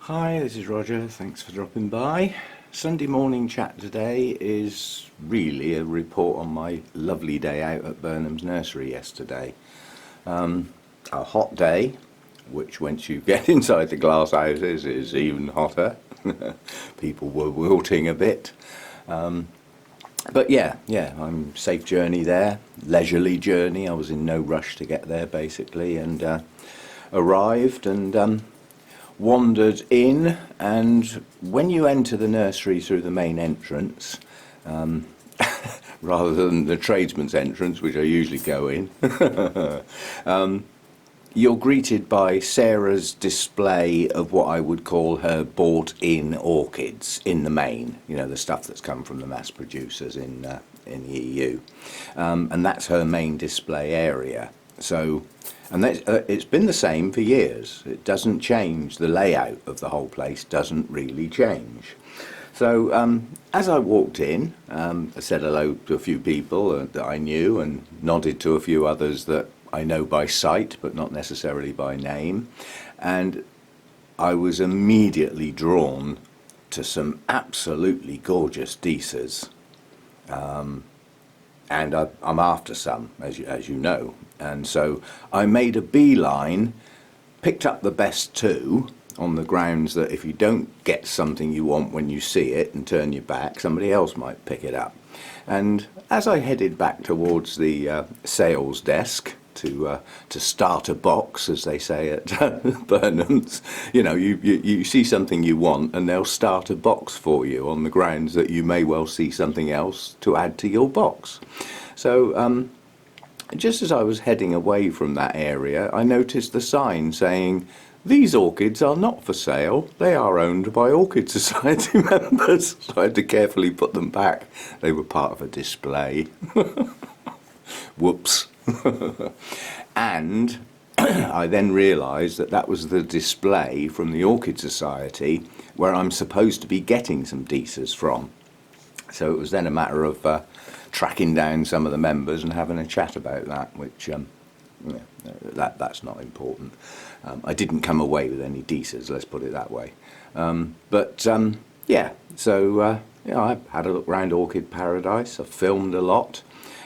Hi, this is Roger. Thanks for dropping by. Sunday morning chat today is really a report on my lovely day out at Burnham's Nursery yesterday. A hot day, which once you get inside the glass houses is even hotter. People were wilting a bit. But yeah, I'm safe journey there, leisurely journey. I was in no rush to get there basically, and arrived and wandered in, and when you enter the nursery through the main entrance, rather than the tradesman's entrance, which I usually go in, you're greeted by Sarah's display of what I would call her bought-in orchids in the main, the stuff that's come from the mass producers in the EU, and that's her main display area. And it's been the same for years. It doesn't change. The layout of the whole place doesn't really change. So as I walked in, I said hello to a few people that I knew and nodded to a few others that I know by sight, but not necessarily by name. And I was immediately drawn to some absolutely gorgeous Deesas. And I'm after some, as you know. And so I made a beeline, picked up the best two, on the grounds that if you don't get something you want when you see it and turn your back, somebody else might pick it up. And as I headed back towards the sales desk to start a box, as they say at Burnham's, you see something you want and they'll start a box for you on the grounds that you may well see something else to add to your box. So just as I was heading away from that area, I noticed the sign saying, "These orchids are not for sale. They are owned by Orchid Society members." So I had to carefully put them back. They were part of a display. Whoops. And I then realised that that was the display from the Orchid Society where I'm supposed to be getting some Deesas from. So it was then a matter of tracking down some of the members and having a chat about that, which that's not important. I didn't come away with any Deesas, let's put it that way. So I had a look round Orchid Paradise. I filmed a lot,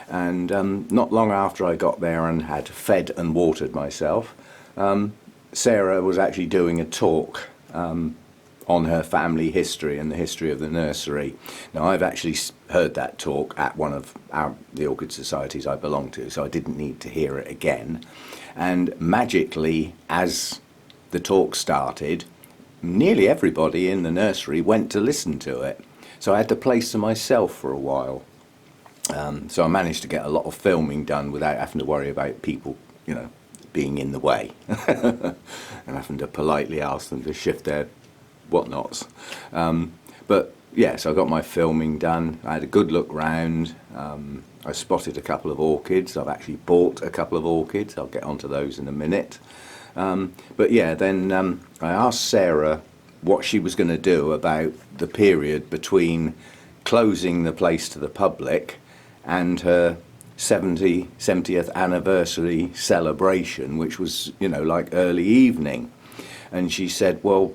and not long after I got there and had fed and watered myself, Sarah was actually doing a talk on her family history and the history of the nursery. Now, I've actually heard that talk at one of the Orchid Societies I belong to, so I didn't need to hear it again. And magically, as the talk started, nearly everybody in the nursery went to listen to it. So I had the place to myself for a while. So I managed to get a lot of filming done without having to worry about people, being in the way and having to politely ask them to shift their whatnots. So I got my filming done. I had a good look round. I spotted a couple of orchids. I've actually bought a couple of orchids. I'll get onto those in a minute. Then I asked Sarah what she was going to do about the period between closing the place to the public and her 70th anniversary celebration, which was, like early evening. And she said, well,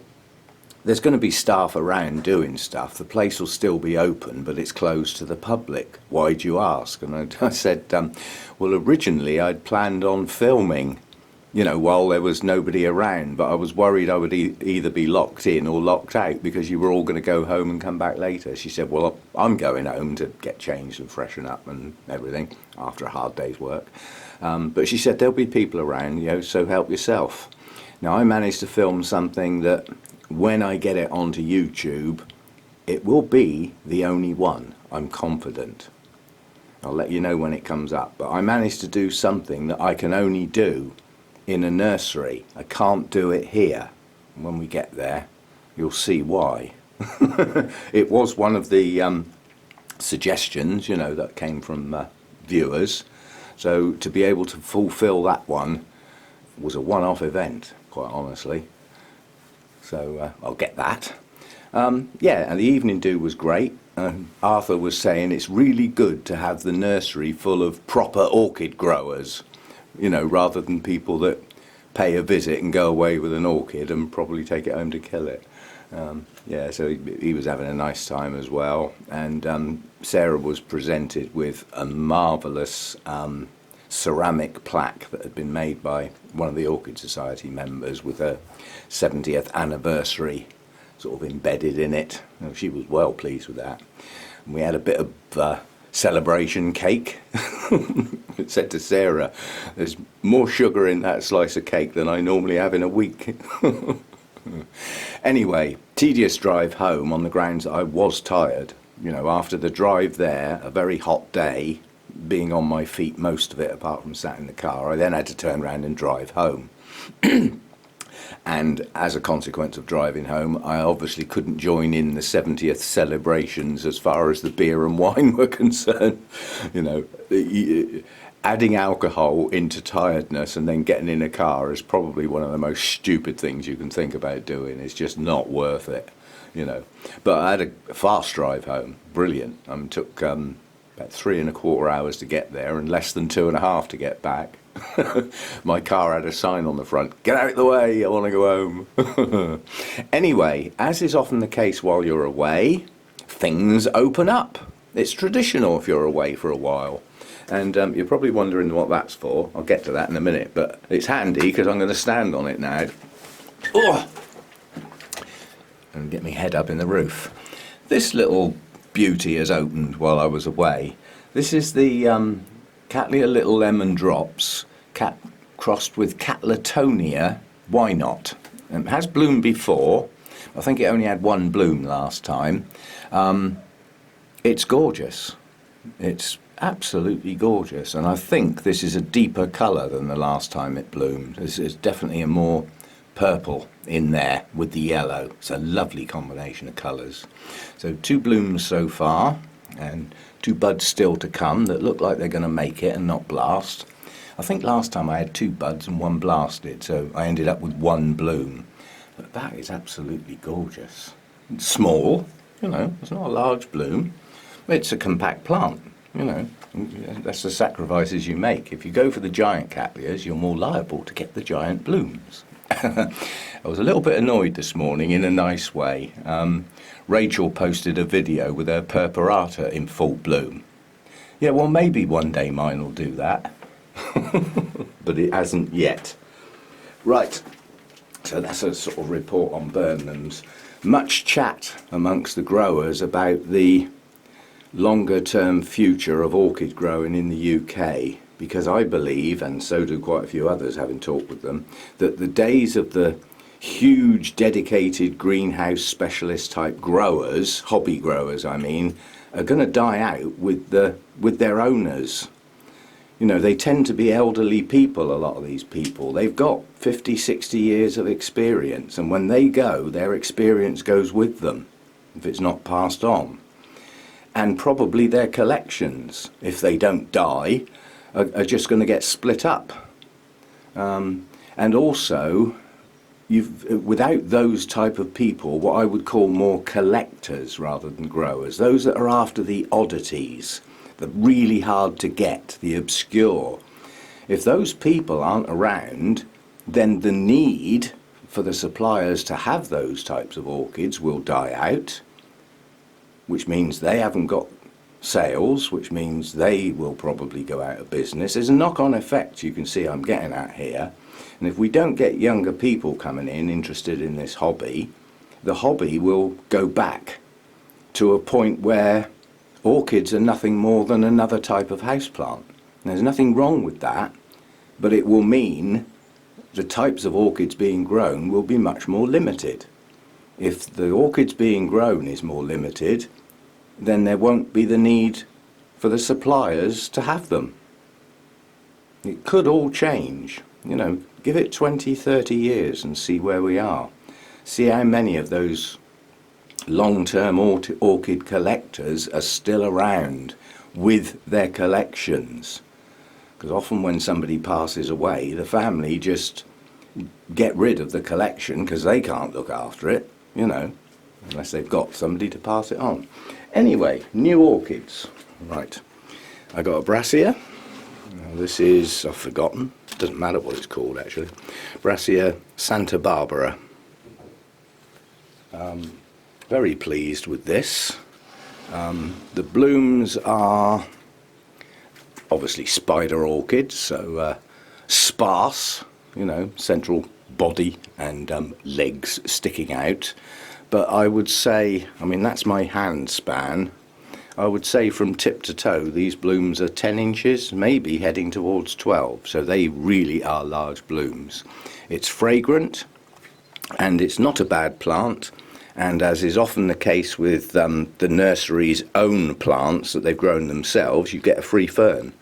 there's going to be staff around doing stuff. The place will still be open, but it's closed to the public. Why'd you ask? And I said, well, originally I'd planned on filming, while there was nobody around, but I was worried I would either be locked in or locked out because you were all going to go home and come back later. She said, well, I'm going home to get changed and freshen up and everything after a hard day's work. But she said, there'll be people around, so help yourself. Now, I managed to film something that, when I get it onto YouTube, it will be the only one, I'm confident. I'll let you know when it comes up. But I managed to do something that I can only do in a nursery. I can't do it here. When we get there, you'll see why. It was one of the suggestions, that came from viewers. So to be able to fulfill that one was a one-off event, quite honestly. So I'll get that. And the evening do was great. Arthur was saying it's really good to have the nursery full of proper orchid growers, rather than people that pay a visit and go away with an orchid and probably take it home to kill it. Yeah, so he was having a nice time as well. And Sarah was presented with a marvellous ceramic plaque that had been made by one of the Orchid Society members with her 70th anniversary sort of embedded in it. She was well pleased with that. And we had a bit of celebration cake. It said to Sarah, there's more sugar in that slice of cake than I normally have in a week. Anyway, tedious drive home on the grounds that I was tired. You know, after the drive there, a very hot day, being on my feet most of it apart from sat in the car, I then had to turn around and drive home. And as a consequence of driving home, I obviously couldn't join in the 70th celebrations as far as the beer and wine were concerned. You know, adding alcohol into tiredness and then getting in a car is probably one of the most stupid things you can think about doing. It's just not worth it, you know. But I had a fast drive home, brilliant. It took about 3¼ hours to get there and less than 2½ to get back. My car had a sign on the front, get out of the way, I want to go home. Anyway, as is often the case while you're away, things open up. It's traditional if you're away for a while. And you're probably wondering what that's for. I'll get to that in a minute, but it's handy because I'm going to stand on it now. Oh! And get my head up in the roof. This little beauty has opened while I was away. This is the Cattleya Little Lemon Drops, crossed with Cattleya. Why not? It has bloomed before. I think it only had one bloom last time. It's gorgeous. It's absolutely gorgeous, and I think this is a deeper colour than the last time it bloomed. There's definitely a more purple in there with the yellow. It's a lovely combination of colours. So 2 blooms so far, and 2 buds still to come that look like they're going to make it and not blast. I think last time I had 2 buds and 1 blasted, so I ended up with 1 bloom. But that is absolutely gorgeous. It's small, you know, it's not a large bloom. It's a compact plant. You know, that's the sacrifices you make. If you go for the giant cattleyas, you're more liable to get the giant blooms. I was a little bit annoyed this morning in a nice way. Rachel posted a video with her purpurata in full bloom. Yeah, well, maybe one day mine will do that. But it hasn't yet. Right, so that's a sort of report on Burnham's. Much chat amongst the growers about the longer term future of orchid growing in the UK, because I believe, and so do quite a few others having talked with them, that the days of the huge dedicated greenhouse specialist type growers, hobby growers I mean, are going to die out with their owners. You know, they tend to be elderly people, a lot of these people. They've got 50, 60 years of experience, and when they go, their experience goes with them, if it's not passed on. And probably their collections, if they don't die, are just going to get split up. And also, without those type of people, what I would call more collectors rather than growers, those that are after the oddities, the really hard to get, the obscure, if those people aren't around, then the need for the suppliers to have those types of orchids will die out, which means they haven't got sales, which means they will probably go out of business. There's a knock-on effect you can see I'm getting at here. And if we don't get younger people coming in interested in this hobby, the hobby will go back to a point where orchids are nothing more than another type of houseplant. There's nothing wrong with that, but it will mean the types of orchids being grown will be much more limited. If the orchids being grown is more limited, then there won't be the need for the suppliers to have them. It could all change. You know, give it 20, 30 years and see where we are. See how many of those long-term orchid collectors are still around with their collections. Because often when somebody passes away, the family just get rid of the collection because they can't look after it, you know, unless they've got somebody to pass it on. Anyway, new orchids. Right, I got a Brassia. Now this is, I've forgotten, doesn't matter what it's called actually. Brassia Santa Barbara. Very pleased with this. The blooms are obviously spider orchids, so sparse, central body and legs sticking out. But I would say, that's my hand span. I would say from tip to toe, these blooms are 10 inches, maybe heading towards 12. So they really are large blooms. It's fragrant, and it's not a bad plant. And as is often the case with the nursery's own plants that they've grown themselves, you get a free fern,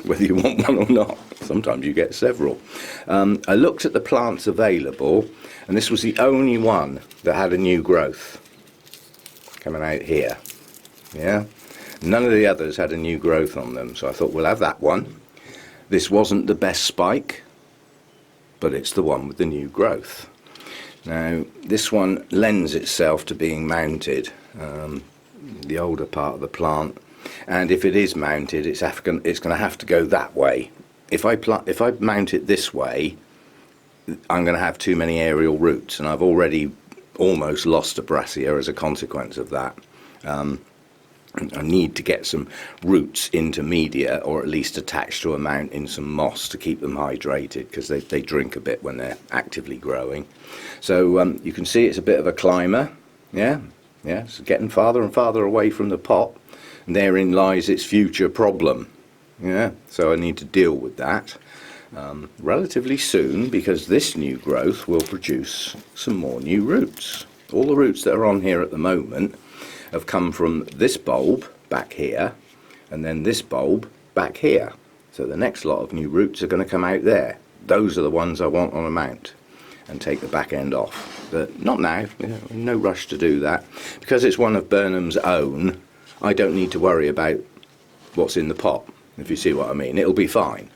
whether you want one or not. Sometimes you get several. I looked at the plants available, and this was the only one that had a new growth coming out here. Yeah, none of the others had a new growth on them, so I thought we'll have that one. This wasn't the best spike, but it's the one with the new growth. Now, this one lends itself to being mounted, the older part of the plant, and if it is mounted, it's going to have to go that way. If I mount it this way, I'm going to have too many aerial roots, and I've already almost lost a brassica as a consequence of that. I need to get some roots into media, or at least attached to a mount in some moss to keep them hydrated, because they drink a bit when they're actively growing. So you can see it's a bit of a climber. Yeah, it's getting farther and farther away from the pot, and therein lies its future problem. Yeah, so I need to deal with that relatively soon, because this new growth will produce some more new roots. All the roots that are on here at the moment have come from this bulb back here, and then this bulb back here. So the next lot of new roots are going to come out there. Those are the ones I want on a mount, and take the back end off. But not now, no rush to do that. Because it's one of Burnham's own, I don't need to worry about what's in the pot, if you see what I mean. It'll be fine,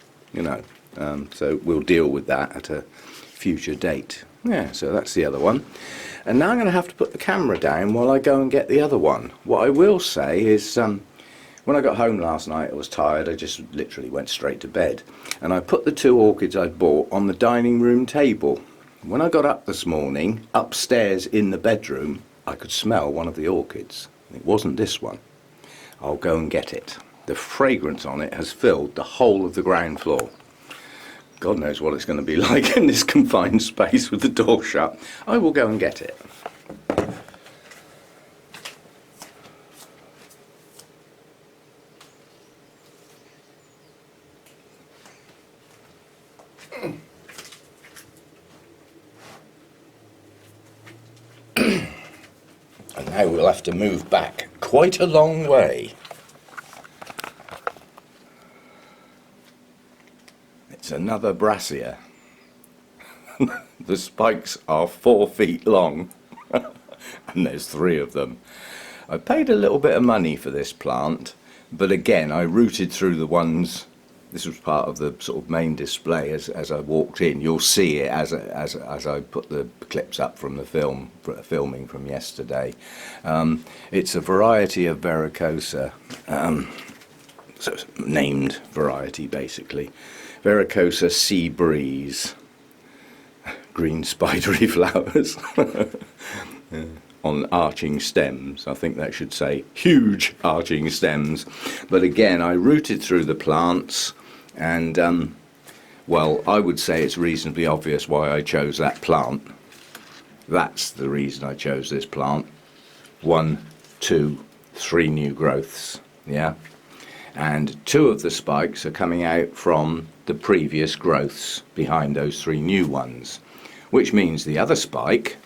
so we'll deal with that at a future date. Yeah, so that's the other one. And now I'm going to have to put the camera down while I go and get the other one. What I will say is, when I got home last night, I was tired. I just literally went straight to bed. And I put the 2 orchids I'd bought on the dining room table. When I got up this morning, upstairs in the bedroom, I could smell one of the orchids. It wasn't this one. I'll go and get it. The fragrance on it has filled the whole of the ground floor. God knows what it's going to be like in this confined space with the door shut. I will go and get it. And now we'll have to move back quite a long way. It's another brassica. The spikes are 4 feet long, and there's 3 of them. I paid a little bit of money for this plant, but again I rooted through the ones. This was part of the sort of main display as I walked in. You'll see it as I put the clips up from the filming from yesterday. It's a variety of Vericosa, so it's a named variety basically. Vericosa Sea Breeze, green spidery flowers on arching stems. I think that should say huge arching stems. But again, I rooted through the plants, and well, I would say it's reasonably obvious why I chose that plant. That's the reason I chose this plant. 1, 2, 3 new growths, yeah? And 2 of the spikes are coming out from the previous growths behind those 3 new ones, which means the other spike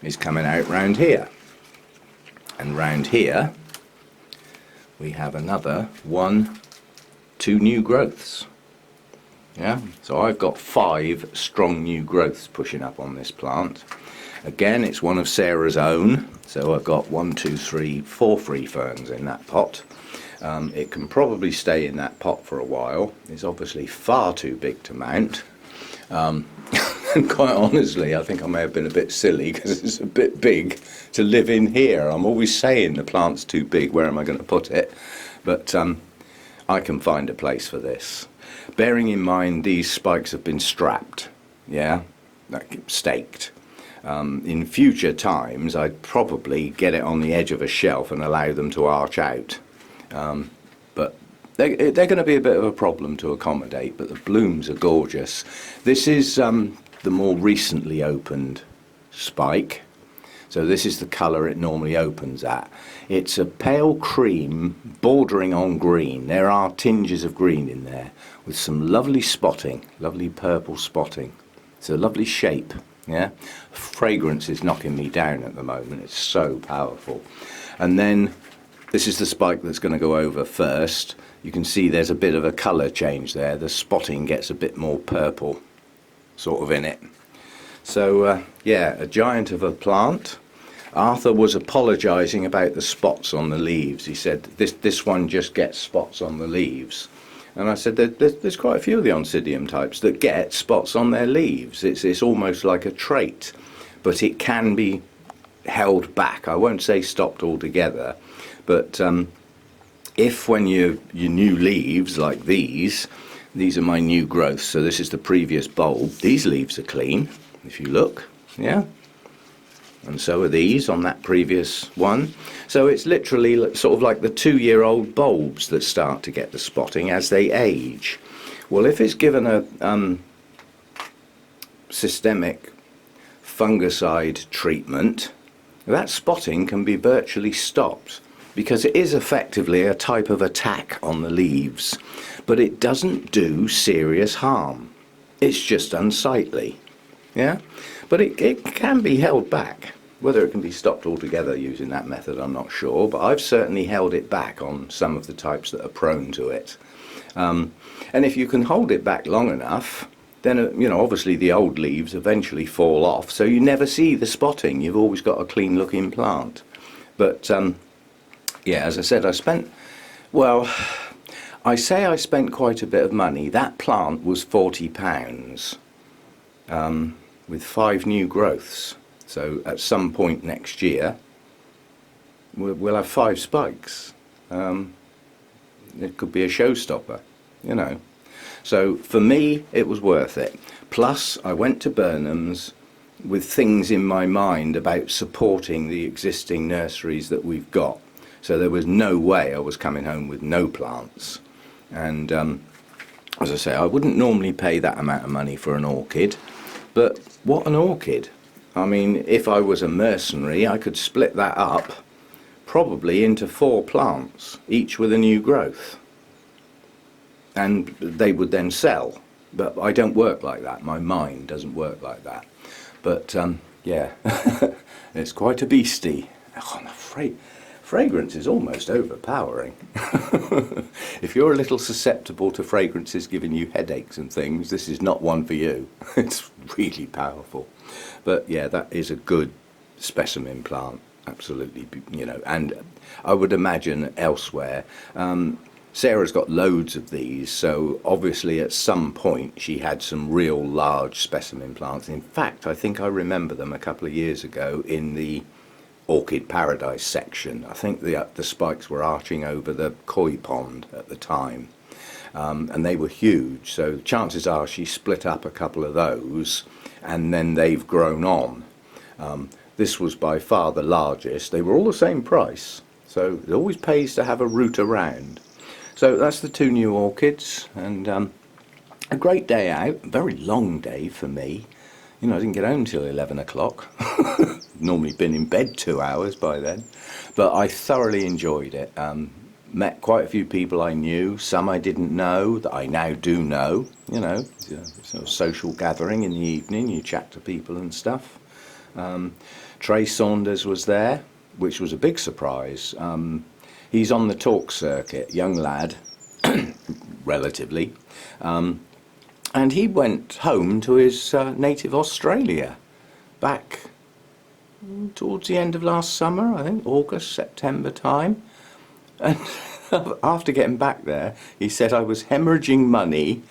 is coming out round here. And round here we have another 1, 2 new growths. Yeah, so I've got 5 strong new growths pushing up on this plant. Again, it's one of Sarah's own, so I've got 1, 2, 3, 4 free ferns in that pot. It can probably stay in that pot for a while. It's obviously far too big to mount. And quite honestly, I think I may have been a bit silly because it's a bit big to live in here. I'm always saying the plant's too big, where am I going to put it? But I can find a place for this. Bearing in mind these spikes have been strapped, yeah, like staked. In future times, I'd probably get it on the edge of a shelf and allow them to arch out. But they're going to be a bit of a problem to accommodate, but the blooms are gorgeous. This is the more recently opened spike. So this is the colour it normally opens at. It's a pale cream bordering on green. There are tinges of green in there with some lovely spotting, lovely purple spotting. It's a lovely shape, yeah. Fragrance is knocking me down at the moment. It's so powerful. And then this is the spike that's going to go over first. You can see there's a bit of a colour change there. The spotting gets a bit more purple sort of in it. So yeah, a giant of a plant. Arthur was apologising about the spots on the leaves. He said this one just gets spots on the leaves. And I said there's quite a few of the Oncidium types that get spots on their leaves. It's almost like a trait, but it can be held back. I won't say stopped altogether, but if when your new leaves like these are my new growths, so this is the previous bulb, these leaves are clean, if you look, yeah? And so are these on that previous one. So it's literally sort of like the 2-year-old bulbs that start to get the spotting as they age. Well, if it's given a systemic fungicide treatment, that spotting can be virtually stopped, because it is effectively a type of attack on the leaves, but it doesn't do serious harm. It's just unsightly, yeah? But it can be held back. Whether it can be stopped altogether using that method, I'm not sure, but I've certainly held it back on some of the types that are prone to it. And if you can hold it back long enough, then, you know, obviously the old leaves eventually fall off, so you never see the spotting. You've always got a clean looking plant. But yeah, as I said, I spent quite a bit of money. That plant was £40 with 5 new growths. So at some point next year, we'll have 5 spikes. It could be a showstopper, you know. So for me, it was worth it. Plus, I went to Burnham's with things in my mind about supporting the existing nurseries that we've got. So there was no way I was coming home with no plants. And as I say, I wouldn't normally pay that amount of money for an orchid, but what an orchid. I mean, if I was a mercenary, I could split that up probably into 4 plants, each with a new growth. And they would then sell. But I don't work like that. My mind doesn't work like that. But yeah, it's quite a beastie. Oh, I'm afraid. Fragrance is almost overpowering. If you're a little susceptible to fragrances giving you headaches and things, this is not one for you. It's really powerful. But yeah, that is a good specimen plant, absolutely, you know. And I would imagine elsewhere, Sarah's got loads of these, so obviously at some point she had some real large specimen plants. In fact, I think I remember them a couple of years ago in the Orchid Paradise section. I think the spikes were arching over the koi pond at the time, and they were huge, so chances are she split up a couple of those and then they've grown on. This was by far the largest. They were all the same price, so it always pays to have a route around. So that's the 2 new orchids, and a great day out, a very long day for me. You know, I didn't get home till 11 o'clock. Normally been in bed 2 hours by then. But I thoroughly enjoyed it. Met quite a few people I knew, some I didn't know, that I now do know. You know, it's a sort of social gathering in the evening, you chat to people and stuff. Trey Saunders was there, which was a big surprise. He's on the talk circuit, young lad, relatively. And he went home to his native Australia back towards the end of last summer, I think, August, September time. And after getting back there, he said, I was hemorrhaging money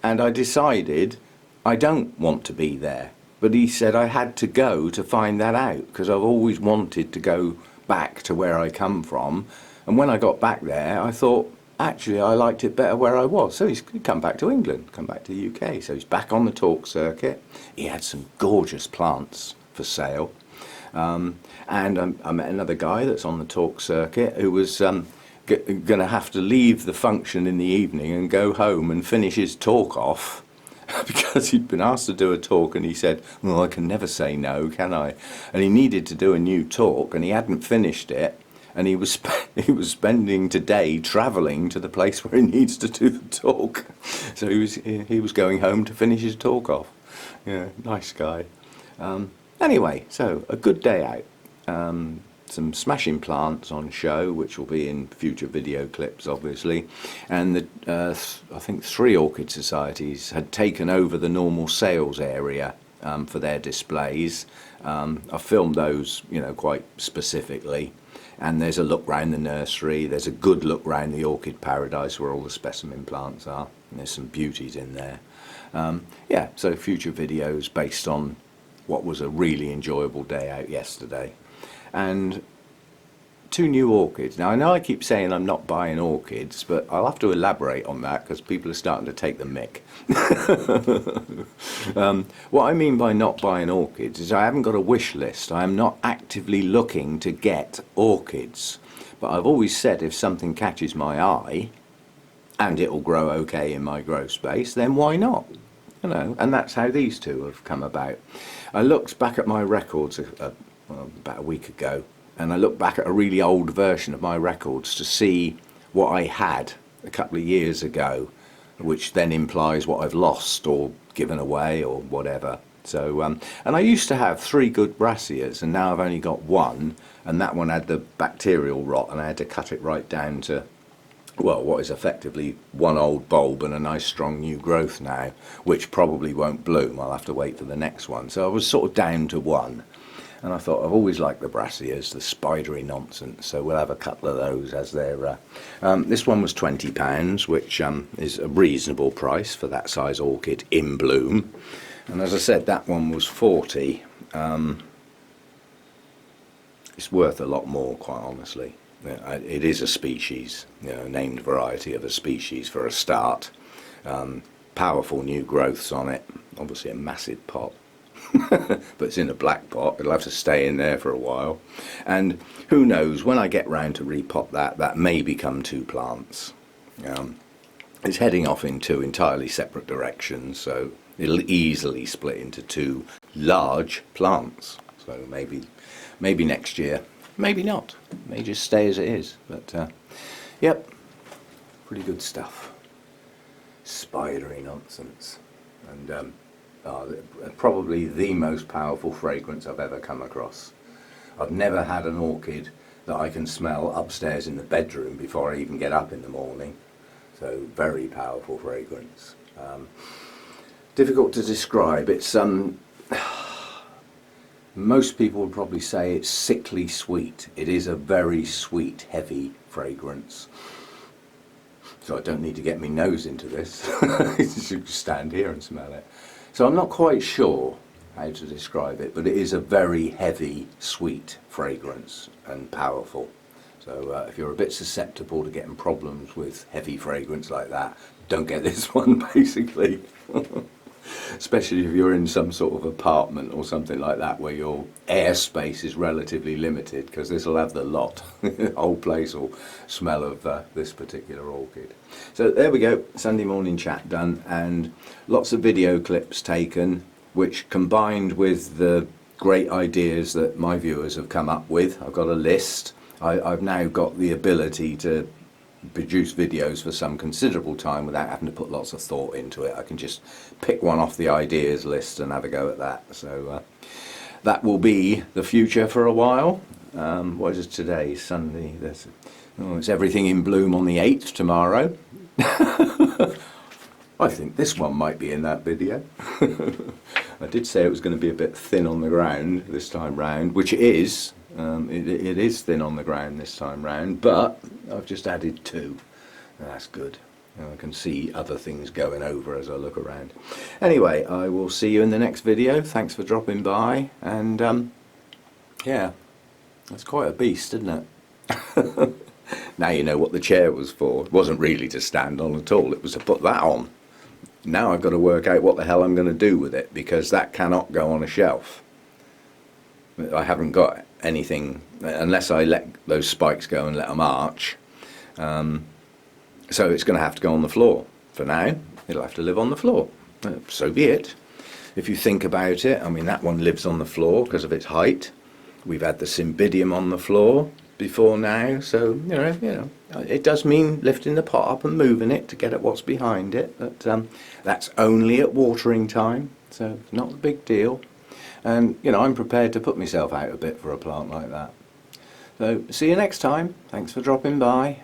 and I decided I don't want to be there. But he said I had to go to find that out, because I've always wanted to go back to where I come from. And when I got back there, I thought, actually, I liked it better where I was. So he's come back to England, come back to the UK. So he's back on the talk circuit. He had some gorgeous plants for sale. And I met another guy that's on the talk circuit who was going to have to leave the function in the evening and go home and finish his talk off because he'd been asked to do a talk, and he said, well, I can never say no, can I? And he needed to do a new talk, and he hadn't finished it, and he was spending today travelling to the place where he needs to do the talk. So he was going home to finish his talk off. Yeah, nice guy. Anyway, so a good day out. Some smashing plants on show, which will be in future video clips, obviously. And I think 3 orchid societies had taken over the normal sales area for their displays. I filmed those, quite specifically. And there's a look round the nursery. There's a good look round the orchid paradise where all the specimen plants are. And there's some beauties in there. Yeah, so future videos based on what was a really enjoyable day out yesterday. And 2 new orchids. Now I know I keep saying I'm not buying orchids, but I'll have to elaborate on that because people are starting to take the mick. What I mean by not buying orchids is I haven't got a wish list. I am not actively looking to get orchids. But I've always said if something catches my eye and it'll grow okay in my grow space, then why not? And that's how these 2 have come about. I looked back at my records about a week ago, and I looked back at a really old version of my records to see what I had a couple of years ago, which then implies what I've lost or given away or whatever. So, and I used to have 3 good brassicas, and now I've only got 1, and that one had the bacterial rot, and I had to cut it right down to, well, what is effectively 1 old bulb and a nice strong new growth now, which probably won't bloom. I'll have to wait for the next one. So I was sort of down to 1. And I thought, I've always liked the brassicas, the spidery nonsense, so we'll have a couple of those as they're... this one was £20, which is a reasonable price for that size orchid in bloom. And as I said, that one was 40. It's worth a lot more, quite honestly. It is a species, a named variety of a species for a start. Powerful new growths on it, obviously a massive pot. But it's in a black pot. It'll have to stay in there for a while, and who knows, when I get round to repot that may become 2 plants. It's heading off in 2 entirely separate directions, so it'll easily split into 2 large plants. So maybe next year, maybe not. It may just stay as it is. But yep, pretty good stuff. Spidery nonsense, and probably the most powerful fragrance I've ever come across. I've never had an orchid that I can smell upstairs in the bedroom before I even get up in the morning. So very powerful fragrance. Difficult to describe. It's most people would probably say it's sickly sweet. It is a very sweet, heavy fragrance. So I don't need to get my nose into this. Just stand here and smell it. So I'm not quite sure how to describe it, but it is a very heavy, sweet fragrance and powerful. So if you're a bit susceptible to getting problems with heavy fragrance like that, don't get this one, basically. Especially if you're in some sort of apartment or something like that where your airspace is relatively limited, because this will have the lot. The whole place will smell of this particular orchid. So there we go, Sunday morning chat done, and lots of video clips taken, which combined with the great ideas that my viewers have come up with. I've got a list. I've now got the ability to produce videos for some considerable time without having to put lots of thought into it. I can just pick one off the ideas list and have a go at that. So that will be the future for a while. What is it today? Sunday. It's everything in bloom on the 8th tomorrow. I think this one might be in that video. I did say it was going to be a bit thin on the ground this time round, which it is. It is thin on the ground this time round, but I've just added 2. That's good. I can see other things going over as I look around. Anyway, I will see you in the next video. Thanks for dropping by, and yeah, that's quite a beast, isn't it? Now you know what the chair was for. It wasn't really to stand on at all, it was to put that on. Now I've got to work out what the hell I'm going to do with it, because that cannot go on a shelf. I haven't got anything, unless I let those spikes go and let them arch. So it's going to have to go on the floor. For now, it'll have to live on the floor. So be it. If you think about it, I mean, that one lives on the floor because of its height. We've had the cymbidium on the floor before now, so it does mean lifting the pot up and moving it to get at what's behind it, but that's only at watering time, so it's not a big deal. And I'm prepared to put myself out a bit for a plant like that. So see you next time. Thanks for dropping by.